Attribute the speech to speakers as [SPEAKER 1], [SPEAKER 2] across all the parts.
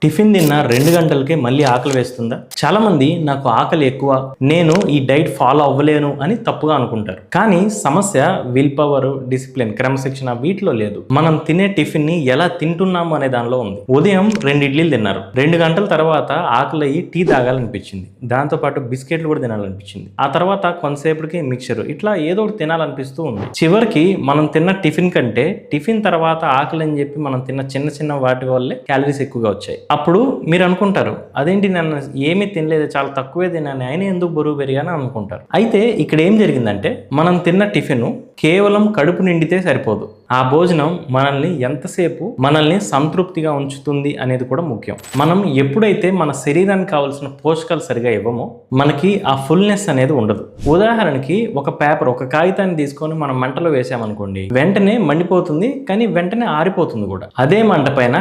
[SPEAKER 1] Tiffin తిన్న 2 గంటలకే మళ్ళీ ఆకలి వేస్తుందా? చాలా మంది నాకు ఆకలి ఎక్కువ, నేను ఈ డైట్ ఫాలో అవ్వలేను అని తప్పుగా అనుకుంటారు. కానీ సమస్య విల్ పవర్, డిసిప్లిన్, క్రమశిక్షణ వీటిలో లేదు. మనం తినే టిఫిన్ ని ఎలా తింటున్నాము అనే దానిలో ఉంది. ఉదయం 2 ఇడ్లీలు తిన్నారు, 2 గంటల తర్వాత ఆకలి అయ్యి టీ తాగాలనిపించింది, దాంతో పాటు బిస్కెట్లు కూడా తినాలనిపించింది, ఆ తర్వాత కొంతసేపటికి మిక్చర్, ఇట్లా ఏదో ఒకటి తినాలనిపిస్తూ ఉంది. చివరికి మనం తిన్న టిఫిన్ కంటే టిఫిన్ తర్వాత ఆకలి అని చెప్పి మనం తిన్న చిన్న చిన్న వాటి వల్లే క్యాలరీస్ ఎక్కువగా వచ్చాయి. అప్పుడు మీరు అనుకుంటారు, అదేంటి నన్ను ఏమీ తినలేదు, చాలా తక్కువే తిన్నాను, ఆయన ఎందుకు బరువు పెరిగాను అనుకుంటారు. అయితే ఇక్కడ ఏం జరిగిందంటే, మనం తిన్న టిఫిన్ కేవలం కడుపు నిండితే సరిపోదు. ఆ భోజనం మనల్ని సంతృప్తిగా ఉంచుతుంది అనేది కూడా ముఖ్యం. మనం ఎప్పుడైతే మన శరీరానికి కావాల్సిన పోషకాలు సరిగా ఇవ్వమో మనకి ఆ ఫుల్నెస్ అనేది ఉండదు. ఉదాహరణకి ఒక కాగితాన్ని తీసుకొని మనం మంటలో వేసామనుకోండి, వెంటనే మండిపోతుంది, కానీ వెంటనే ఆరిపోతుంది కూడా. అదే మంట పైన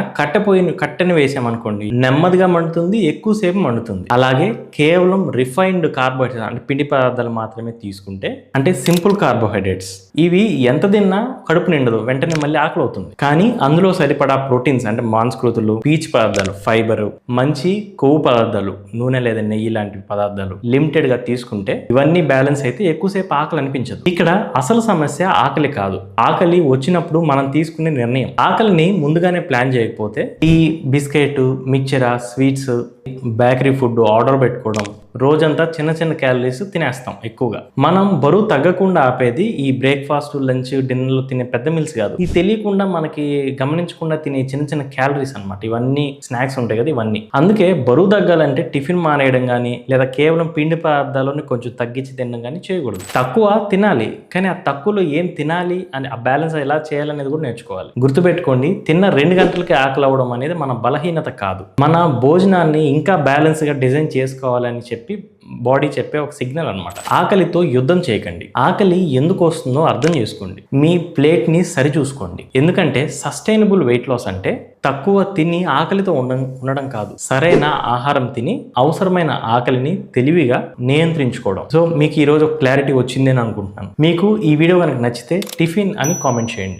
[SPEAKER 1] కట్టెని వేసామనుకోండి, నెమ్మదిగా మండుతుంది, ఎక్కువసేపు మండుతుంది. అలాగే కేవలం రిఫైన్డ్ కార్బోహైడ్రేట్స్ అంటే పిండి పదార్థాలు మాత్రమే తీసుకుంటే, అంటే సింపుల్ కార్బోహైడ్రేట్స్, ఇవి ఎంత తిన్నా కడుపు నిండదు, వెంటనే మళ్ళీ ఆకలి అవుతుంది. కానీ అందులో సరిపడా ప్రోటీన్స్ అంటే మాంసకృతులు, పీచు పదార్థాలు, ఫైబర్, మంచి కొవ్వు పదార్థాలు, నూనె లేదా నెయ్యి లాంటి పదార్థాలు లిమిటెడ్ గా తీసుకుంటే ఇవన్నీ బ్యాలెన్స్ అయితే ఎక్కువసేపు ఆకలి అనిపించదు. ఇక్కడ అసలు సమస్య ఆకలి కాదు, ఆకలి వచ్చినప్పుడు మనం తీసుకునే నిర్ణయం. ఆకలిని ముందుగానే ప్లాన్ చేయకపోతే ఈ biscuit, mixture, sweets, bakery food order పెట్టుకోవడం, రోజంతా చిన్న చిన్న క్యాలరీస్ తినేస్తాం ఎక్కువగా. మనం బరువు తగ్గకుండా ఆపేది ఈ బ్రేక్ఫాస్ట్, లంచ్, డిన్నర్లు తినే పెద్ద మీల్స్ కాదు, ఈ తెలియకుండా మనకి గమనించకుండా తినే చిన్న చిన్న క్యాలరీస్ అనమాట. ఇవన్నీ స్నాక్స్ ఉంటాయి కదా, ఇవన్నీ. అందుకే బరువు తగ్గాలంటే టిఫిన్ మానేయడం కానీ, లేదా కేవలం పిండి పదార్థాలను కొంచెం తగ్గించి తినడం కానీ చేయకూడదు. తక్కువ తినాలి, కానీ ఆ తక్కువలో ఏం తినాలి అని ఆ బ్యాలెన్స్ ఎలా చేయాలనేది కూడా నేర్చుకోవాలి. గుర్తుపెట్టుకోండి, తిన్న 2 గంటలకి ఆకలి అవ్వడం అనేది మన బలహీనత కాదు, మన భోజనాన్ని ఇంకా బ్యాలెన్స్ గా డిజైన్ చేసుకోవాలని చెప్పి బాడీ చెప్పే ఒక సిగ్నల్ అనమాట. ఆకలితో యుద్ధం చేయకండి, ఆకలి ఎందుకు వస్తుందో అర్థం చేసుకోండి, మీ ప్లేట్ ని సరి చూసుకోండి. ఎందుకంటే సస్టైనబుల్ వెయిట్ లాస్ అంటే తక్కువ తిని ఆకలితో ఉండడం కాదు, సరైన ఆహారం తిని అవసరమైన ఆకలిని తెలివిగా నియంత్రించుకోవడం. సో మీకు ఈరోజు క్లారిటీ వచ్చిందని అనుకుంటున్నాను. మీకు ఈ వీడియో కనుక నచ్చితే టిఫిన్ అని కామెంట్ చేయండి.